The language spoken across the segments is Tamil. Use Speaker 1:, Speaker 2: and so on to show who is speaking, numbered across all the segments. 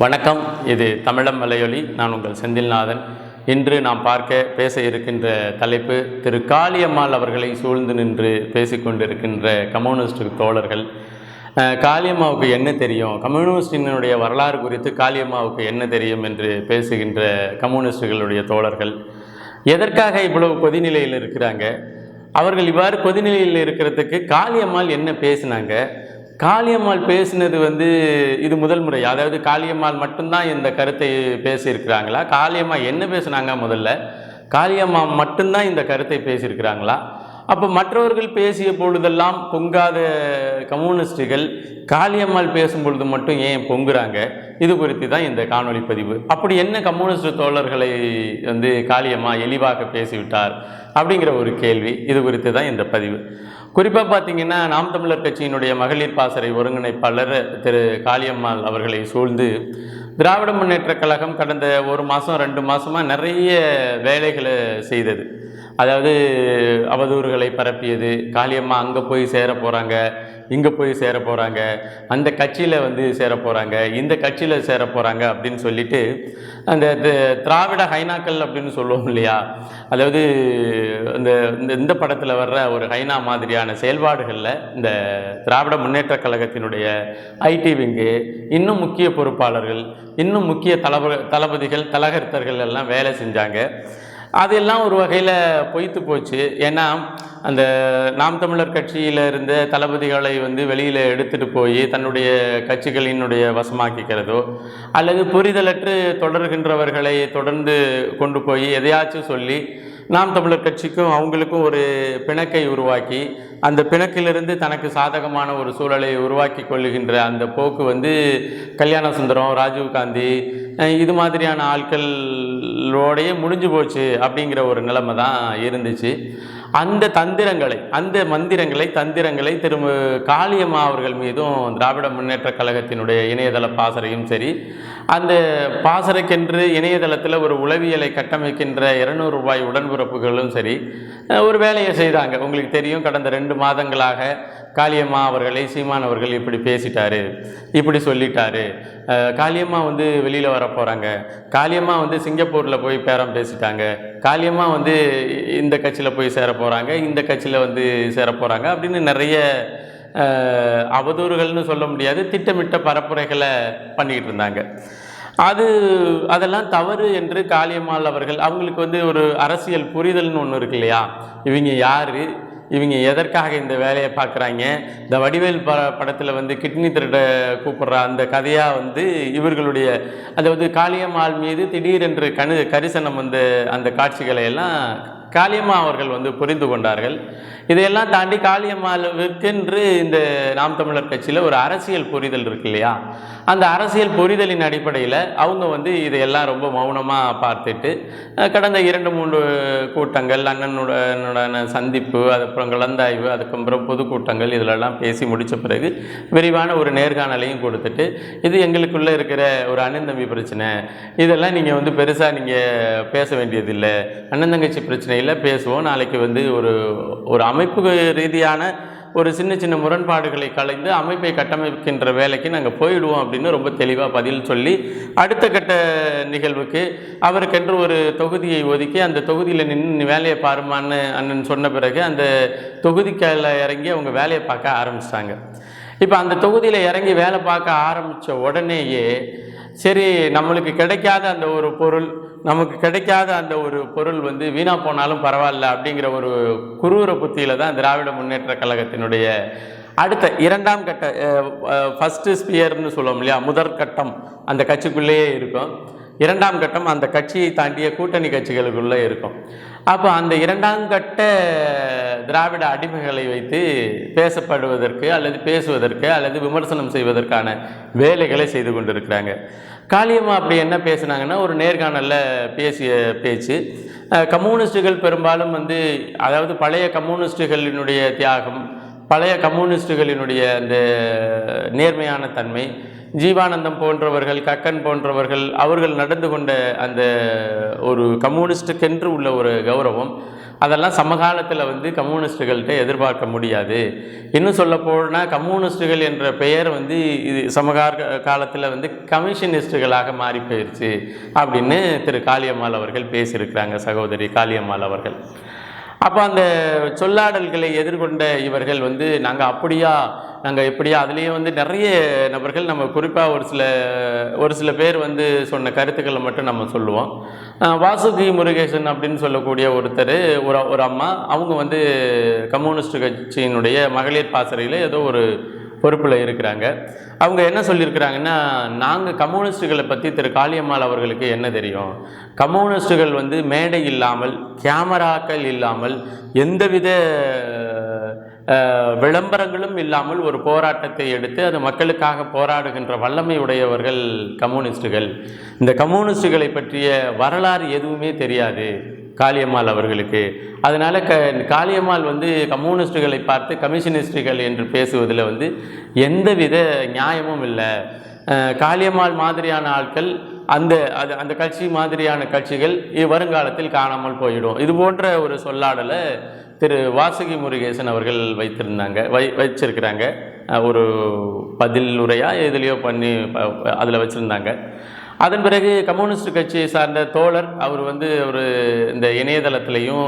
Speaker 1: வணக்கம். இது தமிழம் மலையொலி. நான் உங்கள் செந்தில்நாதன். இன்று நாம் பேச இருக்கின்ற தலைப்பு திரு காளியம்மாள் அவர்களை சூழ்ந்து நின்று பேசிக்கொண்டிருக்கின்ற கம்யூனிஸ்ட் தோழர்கள். காளியம்மாவுக்கு என்ன தெரியும், கம்யூனிஸ்டினுடைய வரலாறு குறித்து காளியம்மாவுக்கு என்ன தெரியும் என்று பேசுகின்ற கம்யூனிஸ்டுகளுடைய தோழர்கள் எதற்காக இவ்வளவு கொதிநிலையில் இருக்கிறாங்க? அவர்கள் இவ்வாறு கொதிநிலையில் இருக்கிறதுக்கு காளியம்மாள் என்ன பேசினாங்க? காளியம்மாள் பேசினது இது முதல் முறை, அதாவது காளியம்மாள் மட்டும்தான் இந்த கருத்தை பேசியிருக்கிறாங்களா? காளியம்மா என்ன பேசுனாங்க? முதல்ல காளியம்மா மட்டும்தான் இந்த கருத்தை பேசியிருக்கிறாங்களா? அப்போ மற்றவர்கள் பேசிய பொழுதெல்லாம் பொங்காத கம்யூனிஸ்டுகள் காளியம்மாள் பேசும்பொழுது மட்டும் ஏன் பொங்குறாங்க? இது குறித்து தான் இந்த காணொளி பதிவு. அப்படி என்ன கம்யூனிஸ்ட் தோழர்களை காளியம்மா எளிவாக பேசிவிட்டார் அப்படிங்கிற ஒரு கேள்வி. இது குறித்து தான் இந்த பதிவு. குறிப்பாக பார்த்தீங்கன்னா, நாம் தமிழர் கட்சியினுடைய மகளிர் பாசறை ஒருங்கிணைப்பாளர் திரு காளியம்மாள் அவர்களை சூழ்ந்து திராவிட முன்னேற்றக் கழகம் கடந்த ஒரு மாதம் 2 மாதமாக நிறைய வேலைகளை செய்தது. அதாவது அவதூறுகளை பரப்பியது. காளியம்மா அங்கே போய் சேர போகிறாங்க, இங்கே போய் சேர போகிறாங்க, அந்த கட்சியில் சேர போகிறாங்க, இந்த கட்சியில் சேர போகிறாங்க அப்படின்னு சொல்லிட்டு அந்த திராவிட ஹைனாக்கள் அப்படின்னு சொல்லுவோம் இல்லையா? அதாவது இந்த படத்தில் வர்ற ஒரு ஹைனா மாதிரியான செயல்பாடுகளில் இந்த திராவிட முன்னேற்ற கழகத்தினுடைய ஐடி விங்கு, இன்னும் முக்கிய பொறுப்பாளர்கள், இன்னும் முக்கிய தளபதிகள், தலகர்த்தர்கள் எல்லாம் வேலை செஞ்சாங்க. அதெல்லாம் ஒரு வகையில் பொய்த்து போச்சு. ஏன்னா அந்த நாம் தமிழர் கட்சியில் இருந்த தளபதிகளை வெளியில் எடுத்துகிட்டு போய் தன்னுடைய கட்சிகளினுடைய வசமாக்கிக்கிறதோ அல்லது புரிதலற்று தொடர்கின்றவர்களை தொடர்ந்து கொண்டு போய் எதையாச்சும் சொல்லி நாம் தமிழர் கட்சிக்கும் அவங்களுக்கும் ஒரு பிணக்கை உருவாக்கி அந்த பிணக்கிலிருந்து தனக்கு சாதகமான ஒரு சூழலை உருவாக்கி கொள்ளுகின்ற அந்த போக்கு கல்யாண சுந்தரம், ராஜீவ்காந்தி இது மாதிரியான ஆட்களோடையே முடிஞ்சு போச்சு அப்படிங்கிற ஒரு நிலைமை தான் இருந்துச்சு. அந்த தந்திரங்களை திரும்ப காளியம்மா அவர்கள் மீதும் திராவிட முன்னேற்ற கழகத்தினுடைய இணையதள பாசறையும் சரி, அந்த பாசறைக்கென்று இணையதளத்தில் ஒரு உளவியலை கட்டமைக்கின்ற 200 ரூபாய் உடன்பிறப்புகளும் சரி ஒரு வேலையை செய்தாங்க. உங்களுக்கு தெரியும், கடந்த 2 மாதங்களாக காளியம்மா அவர்களை சீமான் அவர்கள் இப்படி பேசிட்டாரு, இப்படி சொல்லிட்டாரு, காளியம்மா வெளியில் வர போகிறாங்க, காளியம்மா சிங்கப்பூரில் போய் பேரம் பேசிட்டாங்க, காளியம்மா இந்த கட்சியில் போய் சேர போகிறாங்க, இந்த கட்சியில் சேர போகிறாங்க அப்படின்னு நிறைய அவதூறுகள்னு சொல்ல முடியாது, திட்டமிட்ட பரப்புரைகளை பண்ணிக்கிட்டு இருந்தாங்க. அதெல்லாம் தவறு என்று காளியம்மாள் அவர்கள், அவங்களுக்கு ஒரு அரசியல் புரிதல்னு ஒன்று இருக்கு இல்லையா? இவங்க யார், இவங்க எதற்காக இந்த வேலையை பார்க்குறாங்க, இந்த வடிவேல் படத்தில் கிட்னி திருட கூப்பிட்ற அந்த கதையாக இவர்களுடைய, அதாவது காளியம்மாள் மீது திடீரென்று கரிசனம் அந்த காட்சிகளை எல்லாம் காளியம்மா அவர்கள் புரிந்து கொண்டார்கள். இதையெல்லாம் தாண்டி காளியம்மாளுக்கென்று இந்த நாம் தமிழர் கட்சியில் ஒரு அரசியல் புரிதல் இருக்கு இல்லையா? அந்த அரசியல் புரிதலின் அடிப்படையில் அவங்க இதையெல்லாம் ரொம்ப மௌனமாக பார்த்துட்டு கடந்த 2-3 கூட்டங்கள், அண்ணனுடன சந்திப்பு, அதுக்கப்புறம் கலந்தாய்வு, அதுக்கப்புறம் பொதுக்கூட்டங்கள், இதிலெல்லாம் பேசி முடித்த பிறகு விரிவான ஒரு நேர்காணலையும் கொடுத்துட்டு, இது எங்களுக்குள்ளே இருக்கிற ஒரு அண்ணன் தம்பி பிரச்சனை, இதெல்லாம் நீங்கள் பெருசாக நீங்கள் பேச வேண்டியதில்லை, அண்ணன் தங்கச்சி பிரச்சனையில் பேசுவோம், நாளைக்கு ஒரு அமைப்பு ரீதியான ஒரு சின்ன முரண்பாடுகளை கலைந்து அமைப்பை கட்டமைக்கின்ற வேலைக்கு நாங்கள் போயிடுவோம் அப்படின்னு ரொம்ப தெளிவாக பதில் சொல்லி, அடுத்த கட்ட நிகழ்வுக்கு அவருக்கென்று ஒரு தொகுதியை ஒதுக்கி அந்த தொகுதியில் நின்று வேலையை பாருமான்னு அண்ணன் சொன்ன பிறகு அந்த தொகுதிக்கால இறங்கி அவங்க வேலையை பார்க்க ஆரம்பிச்சிட்டாங்க. இப்போ அந்த தொகுதியில் இறங்கி வேலை பார்க்க ஆரம்பித்த உடனேயே சரி, நம்மளுக்கு கிடைக்காத அந்த ஒரு பொருள், நமக்கு கிடைக்காத அந்த ஒரு பொருள் வீணாக போனாலும் பரவாயில்ல அப்படிங்கிற ஒரு குரூர புத்தியில் தான் திராவிட முன்னேற்ற கழகத்தினுடைய அடுத்த 2ஆம் கட்ட, ஃபஸ்ட்டு ஸ்பியர்னு சொல்லுவோம் இல்லையா, முதற் கட்டம் அந்த கட்சிக்குள்ளேயே இருக்கும், 2ஆம் கட்டம் அந்த கட்சியை தாண்டிய கூட்டணி கட்சிகளுக்குள்ளே இருக்கும். அப்போ அந்த 2ஆம் கட்ட திராவிட அடிமைகளை வைத்து பேசப்படுவதற்கு அல்லது பேசுவதற்கு அல்லது விமர்சனம் செய்வதற்கான வேலைகளை செய்து கொண்டிருக்கிறாங்க. காளியம்மா அப்படி என்ன பேசுனாங்கன்னா, ஒரு நேர்காணலில் பேசிய பேச்சு, கம்யூனிஸ்டுகள் பெரும்பாலும் அதாவது பழைய கம்யூனிஸ்டுகளினுடைய தியாகம், பழைய கம்யூனிஸ்டுகளினுடைய அந்த நேர்மையான தன்மை, ஜீவானந்தம் போன்றவர்கள், கக்கன் போன்றவர்கள் அவர்கள் நடந்து கொண்ட அந்த ஒரு கம்யூனிஸ்டுக்கென்று உள்ள ஒரு கௌரவம், அதெல்லாம் சமகாலத்தில் வந்து கம்யூனிஸ்டுகள்கிட்ட எதிர்பார்க்க முடியாது. இன்னும் சொல்ல போனால் கம்யூனிஸ்டுகள் என்ற பெயர் வந்து இது காலத்தில் வந்து கமிஷனிஸ்டுகளாக மாறி போயிடுச்சு அப்படின்னு திரு காளியம்மாள் அவர்கள் பேசியிருக்கிறாங்க, சகோதரி காளியம்மாள் அவர்கள். அப்போ அந்த சொல்லாடல்களை எதிர்கொண்ட இவர்கள் வந்து நாங்கள் அப்படியா, நாங்கள் எப்படியா, அதுலேயும் வந்து நிறைய நபர்கள், நம்ம குறிப்பாக ஒரு சில பேர் வந்து சொன்ன கருத்துக்களை மட்டும் நம்ம சொல்லுவோம். வாசுகி முருகேசன் அப்படின்னு சொல்லக்கூடிய ஒருத்தர், ஒரு அம்மா, அவங்க வந்து கம்யூனிஸ்ட் கட்சியினுடைய மகளிர் பாசறையில் ஏதோ ஒரு பொறுப்பில் இருக்கிறாங்க. அவங்க என்ன சொல்லியிருக்கிறாங்கன்னா, நாங்கள் கம்யூனிஸ்டுகளை பற்றி திரு காளியம்மாள் அவர்களுக்கு என்ன தெரியும், கம்யூனிஸ்டுகள் வந்து மேடை இல்லாமல், கேமராக்கள் இல்லாமல், எந்தவித விளம்பரங்களும் இல்லாமல் ஒரு போராட்டத்தை எடுத்து அது மக்களுக்காக போராடுகின்ற வல்லமை உடையவர்கள் கம்யூனிஸ்டுகள். இந்த கம்யூனிஸ்டுகளை பற்றிய வரலாறு எதுவுமே தெரியாது காளியம்மாள் அவர்களுக்கு. அதனால் காளியம்மாள் வந்து கம்யூனிஸ்டுகளை பார்த்து கமிஷனிஸ்டுகள் என்று பேசுவதில் வந்து எந்தவித நியாயமும் இல்லை. காளியம்மாள் மாதிரியான ஆட்கள், அந்த கட்சி மாதிரியான கட்சிகள் வருங்காலத்தில் காணாமல் போயிடும். இது போன்ற ஒரு சொல்லாடலை திரு வாசுகி முருகேசன் அவர்கள் வச்சிருக்கிறாங்க. ஒரு பதில் உரையாக எதுலேயோ பண்ணி அதில் வச்சுருந்தாங்க. அதன் பிறகு கம்யூனிஸ்ட் கட்சியை சார்ந்த தோழர் அவர் வந்து இந்த இணையதளத்திலையும்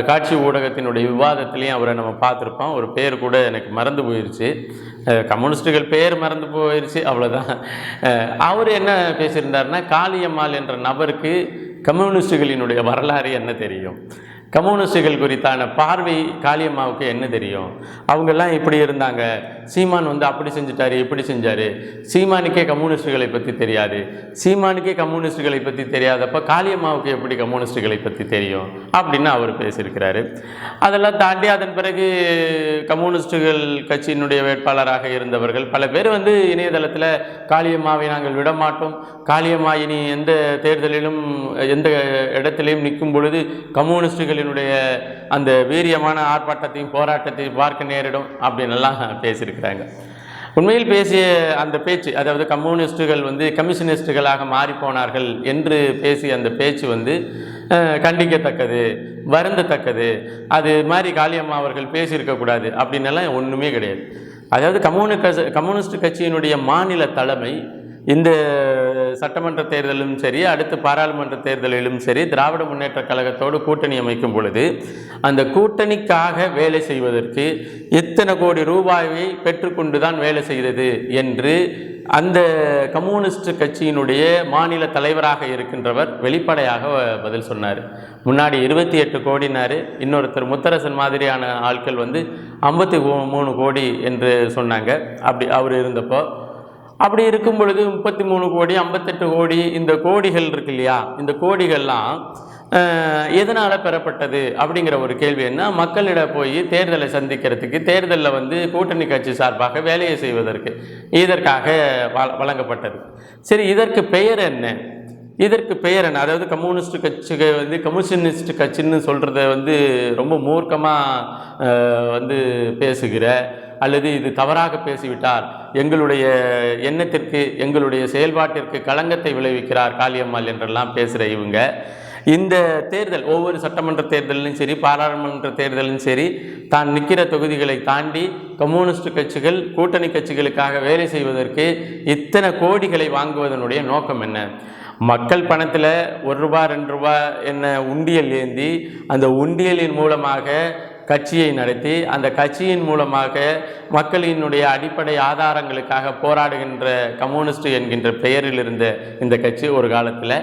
Speaker 1: காட்சி ஊடகத்தினுடைய விவாதத்திலையும் அவரை நம்ம பார்த்துருப்போம். ஒரு பேர் கூட எனக்கு மறந்து போயிடுச்சு, கம்யூனிஸ்டுகள் பேர் மறந்து போயிடுச்சு, அவ்வளோதான். அவர் என்ன பேசியிருந்தார்னா, காளியம்மாள் என்ற நபருக்கு கம்யூனிஸ்டுகளினுடைய வரலாறு என்ன தெரியும், கம்யூனிஸ்டுகள் குறித்தான பார்வை காளியம்மாவுக்கு என்ன தெரியும், அவங்கெல்லாம் இப்படி இருந்தாங்க, சீமான் வந்து அப்படி செஞ்சுட்டாரு, இப்படி செஞ்சார், சீமானுக்கே கம்யூனிஸ்டுகளை பற்றி தெரியாது, சீமானுக்கே கம்யூனிஸ்டுகளை பற்றி தெரியாதப்போ காளியம்மாவுக்கு எப்படி கம்யூனிஸ்டுகளை பற்றி தெரியும் அப்படின்னு அவர் பேசியிருக்கிறாரு. அதெல்லாம் தாண்டி அதன் பிறகு கம்யூனிஸ்டுகள் கட்சியினுடைய வேட்பாளராக இருந்தவர்கள் பல பேர் வந்து இணையதளத்தில் காளியம்மாவை நாங்கள் விடமாட்டோம், காளியம்மா இனி எந்த தேர்தலிலும் எந்த இடத்திலையும் நிற்கும் பொழுது கம்யூனிஸ்டுகளினுடைய அந்த வீரியமான ஆர்ப்பாட்டத்தையும் போராட்டத்தையும் பார்க்க நேரிடும் அப்படின்னுலாம் பேசியிருக்கிறாங்க. உண்மையில் பேசிய அந்த பேச்சு, அதாவது கம்யூனிஸ்டுகள் வந்து கமிஷனிஸ்டுகளாக மாறிப்போனார்கள் என்று பேசிய அந்த பேச்சு வந்து கண்டிக்கத்தக்கது, வருந்தத்தக்கது. அது மாதிரி காளியம்மா அவர்கள் பேசியிருக்கக்கூடாது அப்படின்னெல்லாம் ஒன்றுமே கிடையாது. அதாவது கம்யூனிஸ்ட் கட்சியினுடைய மாநில தலைமை இந்த சட்டமன்ற தேர்தலும் சரி, அடுத்து பாராளுமன்ற தேர்தலிலும் சரி, திராவிட முன்னேற்ற கழகத்தோடு கூட்டணி அமைக்கும் பொழுது அந்த கூட்டணிக்காக வேலை செய்வதற்கு எத்தனை கோடி ரூபாயை பெற்றுக்கொண்டு தான் வேலை செய்கிறது என்று அந்த கம்யூனிஸ்ட் கட்சியினுடைய மாநில தலைவராக இருக்கின்றவர் வெளிப்படையாக பதில் சொன்னார். முன்னாடி 28 கோடினார், இன்னொருத்தர் முத்தரசன் மாதிரியான ஆட்கள் வந்து 53 கோடி என்று சொன்னாங்க. அப்படி அவர் இருந்தப்போ, அப்படி இருக்கும் பொழுது 33 கோடி 58 கோடி இந்த கோடிகள் இருக்கு இல்லையா, இந்த கோடிகள்லாம் எதனால் பெறப்பட்டது அப்படிங்கிற ஒரு கேள்வி என்ன, மக்களிடம் போய் தேர்தலை சந்திக்கிறதுக்கு, தேர்தலில் வந்து கூட்டணி கட்சி சார்பாக வேலையை செய்வதற்கு, இதற்காக வழங்கப்பட்டது. சரி, இதற்கு பெயர் என்ன, இதற்கு பெயர் என்ன? அதாவது கம்யூனிஸ்ட் கட்சிகள் வந்து கம்யூனிஸ்ட் கட்சின்னு சொல்கிறத வந்து ரொம்ப மூர்க்கமாக வந்து பேசுகிற, அல்லது இது தவறாக பேசிவிட்டார், எங்களுடைய எண்ணத்திற்கு எங்களுடைய செயல்பாட்டிற்கு களங்கத்தை விளைவிக்கிறார் காளியம்மாள் என்றெல்லாம் பேசுகிற இவங்க இந்த தேர்தல், ஒவ்வொரு சட்டமன்ற தேர்தலும் சரி, பாராளுமன்ற தேர்தலும் சரி, தான் நிற்கிற தொகுதிகளை தாண்டி கம்யூனிஸ்ட் கட்சிகள் கூட்டணி கட்சிகளுக்காக வேலை செய்வதற்கு இத்தனை கோடிகளை வாங்குவதனுடைய நோக்கம் என்ன? மக்கள் பணத்தில் 1 ரூபா 2 ரூபா என்ன உண்டியல் ஏந்தி அந்த உண்டியலின் மூலமாக கட்சியை நடத்தி, அந்த கட்சியின் மூலமாக மக்களினுடைய அடிப்படை ஆதாரங்களுக்காக போராடுகின்ற கம்யூனிஸ்ட் என்கின்ற பெயரில் இருந்த இந்த கட்சி ஒரு காலத்தில்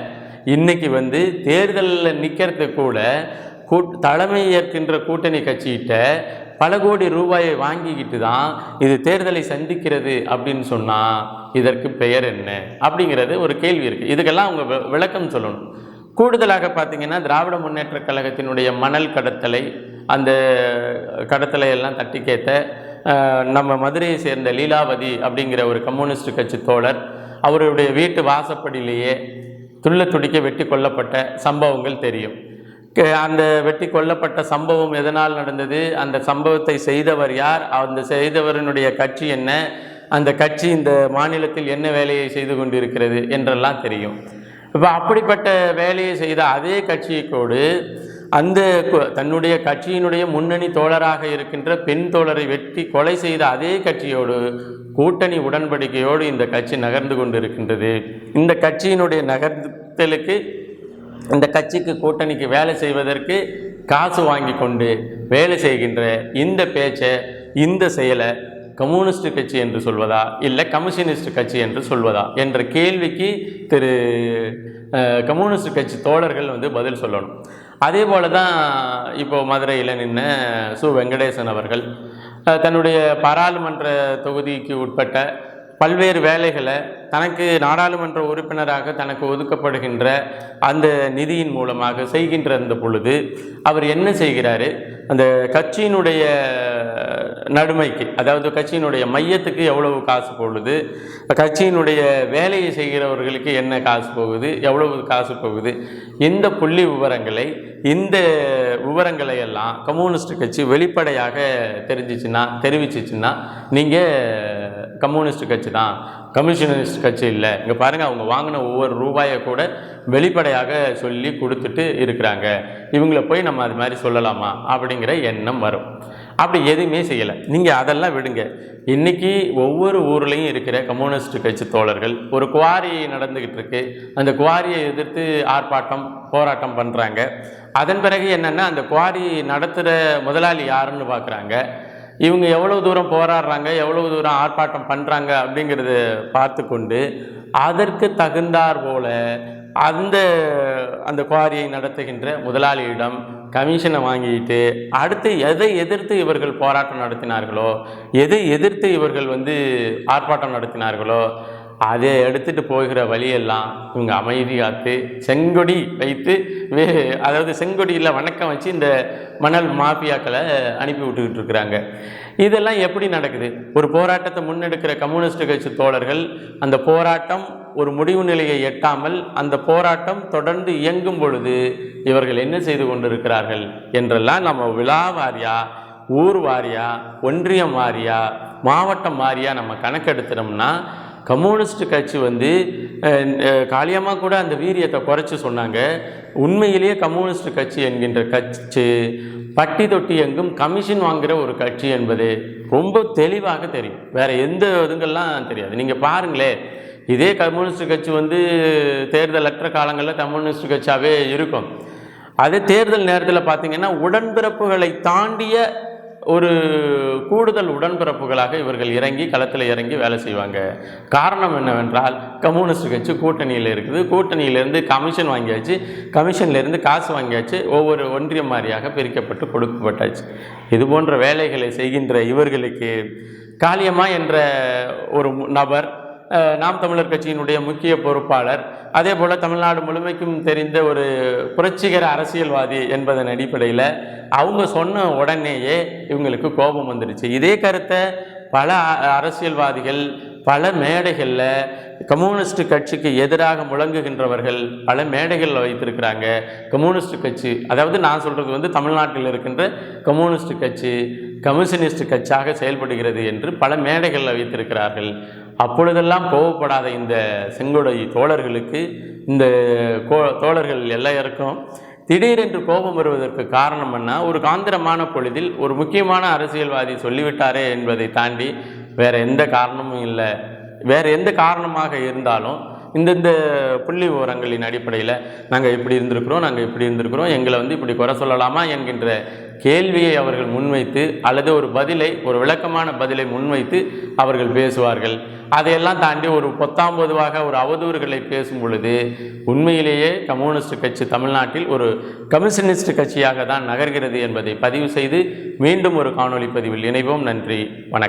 Speaker 1: இன்னைக்கு வந்து தேர்தலில் நிற்கிறது கூட தலைமை ஏற்கின்ற கூட்டணி கட்சிகிட்ட பல கோடி ரூபாயை வாங்கிக்கிட்டு தான் இது தேர்தலை சந்திக்கிறது அப்படின்னு சொன்னால் இதற்கு பெயர் என்ன அப்படிங்கிறது ஒரு கேள்வி இருக்குது. இதுக்கெல்லாம் அவங்க விளக்கம் சொல்லணும். கூடுதலாக பார்த்திங்கன்னா, திராவிட முன்னேற்ற கழகத்தினுடைய மணல் கடத்தலை, அந்த கடத்தலை எல்லாம் தட்டி கேட்ட நம்ம மதுரையை சேர்ந்த லீலாவதி அப்படிங்கிற ஒரு கம்யூனிஸ்ட் கட்சி தோழர், அவருடைய வீட்டு வாசப்படியிலேயே துள்ள துடிக்க வெட்டி கொல்லப்பட்ட சம்பவங்கள் தெரியும். அந்த வெட்டி கொல்லப்பட்ட சம்பவம் எதனால் நடந்தது, அந்த சம்பவத்தை செய்தவர் யார், அந்த செய்தவரினுடைய கட்சி என்ன, அந்த கட்சி இந்த மாநிலத்தில் என்ன வேலையை செய்து கொண்டிருக்கிறது என்றெல்லாம் தெரியும். இப்போ அப்படிப்பட்ட வேலையை செய்த அதே கட்சியோடு அந்த தன்னுடைய கட்சியினுடைய முன்னணி தோழராக இருக்கின்ற பெண் தோழரை வெட்டி கொலை செய்த அதே கட்சியோடு கூட்டணி உடன்படிக்கையோடு இந்த கட்சி நகர்ந்து கொண்டு இருக்கின்றது. இந்த கட்சியினுடைய நகர்த்தலுக்கு, இந்த கட்சிக்கு கூட்டணிக்கு வேலை செய்வதற்கு காசு வாங்கி கொண்டு வேலை செய்கின்ற இந்த பேச்சை, இந்த செயலை கம்யூனிஸ்ட் கட்சி என்று சொல்வதா இல்லை கம்யூனிஸ்ட் கட்சி என்று சொல்வதா என்ற கேள்விக்கு கம்யூனிஸ்ட் கட்சி தோழர்கள் பதில் சொல்லணும். அதே போல தான் இப்போது மதுரையில் நின்ன சு வெங்கடேசன் அவர்கள் தன்னுடைய பாராளுமன்ற தொகுதிக்கு உட்பட்ட பல்வேறு வேலைகளை தனக்கு நாடாளுமன்ற உறுப்பினராக தனக்கு ஒதுக்கப்படுகின்ற அந்த நிதியின் மூலமாக செய்கின்ற அந்த பொழுது அவர் என்ன செய்கிறாரு, அந்த கட்சியினுடைய நடுமைக்கு, அதாவது கட்சியினுடைய மையத்துக்கு எவ்வளவு காசு போகுது, கட்சியினுடைய வேலையை செய்கிறவர்களுக்கு என்ன காசு போகுது, எவ்வளவு காசு போகுது, இந்த புள்ளி விவரங்களை, இந்த விவரங்களை எல்லாம் கம்யூனிஸ்ட் கட்சி வெளிப்படையாக தெரிவிச்சிச்சுன்னா நீங்கள் கம்யூனிஸ்ட் கட்சி தான், கம்யூனிஸ்ட் கட்சி இல்லை. இங்கே பாருங்கள், அவங்க வாங்கின ஒவ்வொரு ரூபாயை கூட வெளிப்படையாக சொல்லி கொடுத்துட்டு இருக்கிறாங்க. இவங்களை போய் நம்ம அது மாதிரி சொல்லலாமா அப்படிங்கிற எண்ணம் வரும். அப்படி எதுவுமே செய்யலை. நீங்கள் அதெல்லாம் விடுங்க. இன்றைக்கி ஒவ்வொரு ஊர்லேயும் இருக்கிற கம்யூனிஸ்ட் கட்சி தோழர்கள் ஒரு குவாரி நடந்துக்கிட்டு இருக்கு, அந்த குவாரியை எதிர்த்து ஆர்ப்பாட்டம் போராட்டம் பண்ணுறாங்க. அதன் பிறகு என்னென்னா, அந்த குவாரி நடத்துகிற முதலாளி யாருன்னு பார்க்குறாங்க. இவங்க எவ்வளோ தூரம் போராடுறாங்க, எவ்வளவு தூரம் ஆர்ப்பாட்டம் பண்ணுறாங்க அப்படிங்கிறத பார்த்து கொண்டு அதற்கு தகுந்தார் போல அந்த குவாரியை நடத்துகின்ற முதலாளியிடம் கமிஷனை வாங்கிட்டு அடுத்து எதை எதிர்த்து இவர்கள் போராட்டம் நடத்தினார்களோ, எதை எதிர்த்து இவர்கள் ஆர்ப்பாட்டம் நடத்தினார்களோ அதை எடுத்துகிட்டு போகிற வழியெல்லாம் இவங்க அமைதி காத்து செங்கொடி வைத்து அதாவது செங்கொடியில் வணக்கம் வச்சு இந்த மணல் மாஃபியாக்களை அனுப்பி விட்டுக்கிட்டு இருக்கிறாங்க. இதெல்லாம் எப்படி நடக்குது? ஒரு போராட்டத்தை முன்னெடுக்கிற கம்யூனிஸ்ட் கட்சி தோழர்கள் அந்த போராட்டம் ஒரு முடிவு நிலையை எட்டாமல் அந்த போராட்டம் தொடர்ந்து இயங்கும் பொழுது இவர்கள் என்ன செய்து கொண்டிருக்கிறார்கள் என்றெல்லாம் நம்ம விழா வாரியா, ஊர் வாரியா, ஒன்றியம் வாரியா, மாவட்டம் வாரியா நம்ம கணக்கெடுத்துட்டோம்னா கம்யூனிஸ்ட் கட்சி காளியம்மா கூட அந்த வீரியத்தை குறைச்சி சொன்னாங்க. உண்மையிலேயே கம்யூனிஸ்ட் கட்சி என்கின்ற கட்சி பட்டி தொட்டி எங்கும் கமிஷன் வாங்குகிற ஒரு கட்சி என்பது ரொம்ப தெளிவாக தெரியும். வேறு எந்த இதுங்கள்லாம் தெரியாது. நீங்கள் பாருங்களேன், இதே கம்யூனிஸ்ட் கட்சி தேர்தலற்ற காலங்களில் கம்யூனிஸ்ட் கட்சியாகவே இருக்கும். அதே தேர்தல் நேரத்தில் பார்த்திங்கன்னா உடன்பிறப்புகளை தாண்டிய ஒரு கூடுதல் உடன்பிறப்புகளாக இவர்கள் களத்தில் இறங்கி வேலை செய்வாங்க. காரணம் என்னவென்றால் கம்யூனிஸ்ட் கட்சி கூட்டணியில் இருக்குது, கூட்டணியிலேருந்து கமிஷன் வாங்கியாச்சு, கமிஷன்லேருந்து காசு வாங்கியாச்சு, ஒவ்வொரு ஒன்றியம் மாதிரியாக பிரிக்கப்பட்டு கொடுக்கப்பட்டாச்சு. இது போன்ற வேலைகளை செய்கின்ற இவர்களுக்கு காளியம்மா என்ற ஒரு நபர், நாம் தமிழர் கட்சியினுடைய முக்கிய பொறுப்பாளர், அதே போல் தமிழ்நாடு முழுமைக்கும் தெரிந்த ஒரு புரட்சிகர அரசியல்வாதி என்பதன் அடிப்படையில் அவங்க சொன்ன உடனேயே இவங்களுக்கு கோபம் வந்துடுச்சு. இதே கருத்தை பல அரசியல்வாதிகள் பல மேடைகளில் கம்யூனிஸ்ட் கட்சிக்கு எதிராக முழங்குகின்றவர்கள் பல மேடைகளில் வைத்திருக்கிறாங்க. கம்யூனிஸ்ட் கட்சி, அதாவது நான் சொல்கிறது தமிழ்நாட்டில் இருக்கின்ற கம்யூனிஸ்ட் கட்சி கம்யூனிஸ்ட் கட்சியாக செயல்படுகிறது என்று பல மேடைகளில் வைத்திருக்கிறார்கள். அப்பொழுதெல்லாம் கோபப்படாத இந்த செங்கொடை தோழர்களுக்கு, இந்த தோழர்கள் எல்லாருக்கும் திடீரென்று கோபம் வருவதற்கு காரணம் என்ன? ஒரு காந்திரமான பொழுதில் ஒரு முக்கியமான அரசியல்வாதி சொல்லிவிட்டாரே என்பதை தாண்டி வேறு எந்த காரணமும் இல்லை. வேறு எந்த காரணமாக இருந்தாலும் இந்த புள்ளி விவரங்களின் அடிப்படையில் நாங்கள் இப்படி இருந்திருக்கிறோம், எங்களை இப்படி குறை சொல்லலாமா என்கின்ற கேள்வியை அவர்கள் முன்வைத்து அல்லது ஒரு விளக்கமான பதிலை முன்வைத்து அவர்கள் பேசுவார்கள். அதையெல்லாம் தாண்டி ஒரு பொத்தாம்பொதுவாக ஒரு அவதூறுகளை பேசும் பொழுது உண்மையிலேயே கம்யூனிஸ்ட் கட்சி தமிழ்நாட்டில் ஒரு கம்யூனிஸ்ட் கட்சியாக தான் நகர்கிறது என்பதை பதிவு செய்து மீண்டும் ஒரு காணொளி பதிவில் இணைவோம். நன்றி, வணக்கம்.